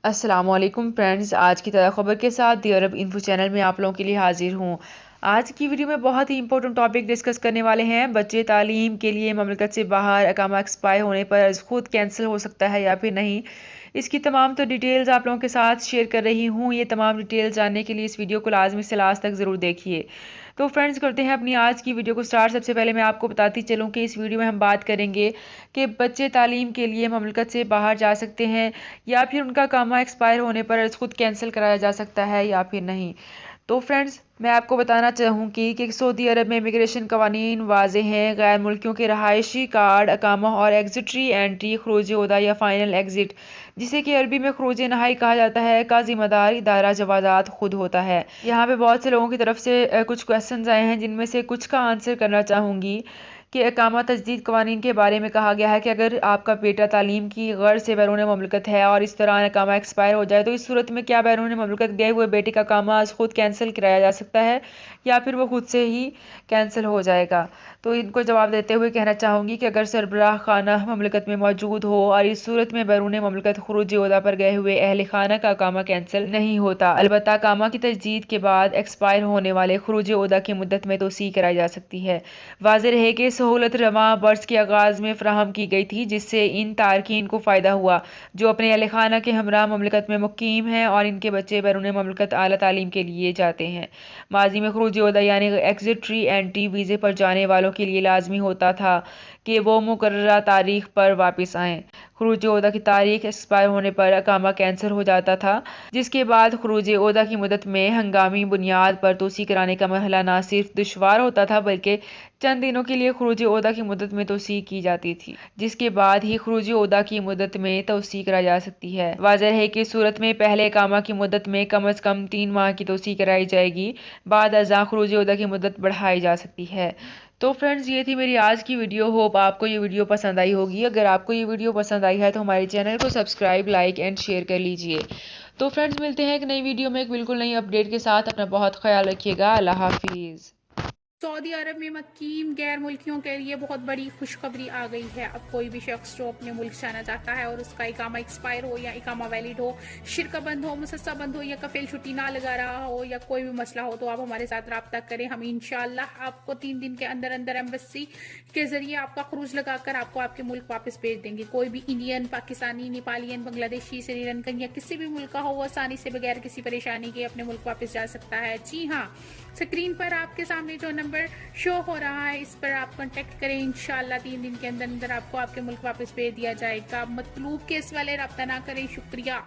अस्सलामुअलैकुम फ्रेंड्स, आज की ताज़ा खबर के साथ दी अरब इन्फो चैनल में आप लोगों के लिए हाजिर हूँ। आज की वीडियो में बहुत ही इंपॉर्टेंट टॉपिक डिस्कस करने वाले हैं। बच्चे तालीम के लिए ममलकत से बाहर अकामा एक्सपायर होने पर खुद कैंसिल हो सकता है या फिर नहीं। इसकी तमाम तो डिटेल्स आप लोगों के साथ शेयर कर रही हूँ। ये तमाम डिटेल्स जानने के लिए इस वीडियो को लाजमी से लास्ट तक ज़रूर देखिए। तो फ्रेंड्स, करते हैं अपनी आज की वीडियो को स्टार्ट। सबसे पहले मैं आपको बताती चलूँ कि इस वीडियो में हम बात करेंगे कि बच्चे तालीम के लिए ममलकत से बाहर जा सकते हैं या फिर उनका कामा एक्सपायर होने पर खुद कैंसिल कराया जा सकता है या फिर नहीं। तो फ्रेंड्स, मैं आपको बताना चाहूँगी कि सऊदी अरब में इमिग्रेशन कवानीन वाज़ेह हैं। गैर मुल्कियों के रहायशी कार्ड, अकामा और एग्जिटरी एंट्री, खरूज ओहदा या फाइनल एग्जिट, जिसे कि अरबी में खरूज नहाई कहा जाता है, का जिम्मेदार इदारा जवाजात खुद होता है। यहाँ पे बहुत से लोगों की तरफ से कुछ क्वेश्चन आए हैं, जिनमें से कुछ का आंसर करना चाहूँगी कि अकामा तजदीद कवानीन के बारे में कहा गया है कि अगर आपका बेटा तालीम की गर्ज से बैरून ममलकत है और इस दौरान अकामा एक्सपायर हो जाए, तो इस सूरत में क्या बैरून ममलकत गए हुए बेटे का अकामा खुद कैंसिल कराया जा सकता है या फिर वो खुद से ही कैंसिल हो जाएगा। तो इनको जवाब देते हुए कहना चाहूँगी कि अगर सरबराह खाना ममलकत में मौजूद हो और इस सूरत में बैरून ममलकत खरूज ओहदा पर गए हुए अहल खाना का अकामा कैंसिल नहीं होता। अलबत्ता अकामा की तजदीद के बाद एक्सपायर होने वाले खरूज ओहदा की मुद्दत में तोसी कराई जा सकती है। वाज़ेह रहे कि सहूलत रवां बर्स के आगाज़ में फ़राहम की गई थी, जिससे इन तारकीन को फ़ायदा हुआ जो अपने अहल खाना के हमरा ममलकत में मुकीम हैं और इनके बच्चे बैरून ममलकत आला तालीम के लिए जाते हैं। माजी में खरूज ओहदा यानी एग्जिटरी एंट्री वीज़े पर जाने वालों के लिए लाजमी होता था कि वो मुकर्ररा तारीख पर वापस आएँ। खरूज ओहदा की तारीख एक्सपायर होने पर अकामा कैंसिल हो जाता था, जिसके बाद खरूज ओहदा की मुद्दत में हंगामी बुनियाद पर तोसी कराने का मरहला न सिर्फ दुशवार होता था, बल्कि चंद दिनों के लिए खरूज ओहदा की मुद्दत में तोसी की जाती थी, जिसके बाद ही खरूज ओहदा की मुद्दत में तोसी कराई जा सकती है। वाज़ेह है कि सूरत में पहले अकामा की मुद्दत में कम अज़ कम 3 माह की तोसी कराई जाएगी, बाद अज़ां खरूज ओहदा की मुद्दत बढ़ाई जा सकती है। तो फ्रेंड्स, ये थी मेरी आज की वीडियो। होप आपको ये वीडियो पसंद आई होगी। अगर आपको ये वीडियो पसंद आई है तो हमारे चैनल को सब्सक्राइब, लाइक एंड शेयर कर लीजिए। तो फ्रेंड्स, मिलते हैं एक नई वीडियो में एक बिल्कुल नई अपडेट के साथ। अपना बहुत ख्याल रखिएगा। अल्लाह हाफिज़। सऊदी अरब में मकीम गैर मुल्कियों के लिए बहुत बड़ी खुशखबरी आ गई है। अब कोई भी शख्स जो अपने मुल्क जाना चाहता है और उसका इकामा एक्सपायर हो या इकामा वैलिड हो, शिरका बंद हो, मुसस्सा बंद हो या कफिल छुट्टी ना लगा रहा हो या कोई भी मसला हो, तो आप हमारे साथ रब्ता करें। हम इंशाल्लाह आपको 3 दिन के अंदर अंदर एम्बेसी के जरिए आपका खरूज लगाकर आपको आपके मुल्क वापस भेज देंगे। कोई भी इंडियन, पाकिस्तानी, नेपालियन, बांग्लादेशी, श्रीलंकन या किसी भी मुल्क का हो, वो आसानी से बगैर किसी परेशानी के अपने मुल्क वापस जा सकता है। जी हाँ, स्क्रीन पर आपके सामने जो नंबर शो हो रहा है, इस पर आप कांटेक्ट करें। इंशाल्लाह 3 दिन के अंदर अंदर आपको आपके मुल्क वापस भेज दिया जाएगा। मतलूब केस वाले रब्ता ना करें। शुक्रिया।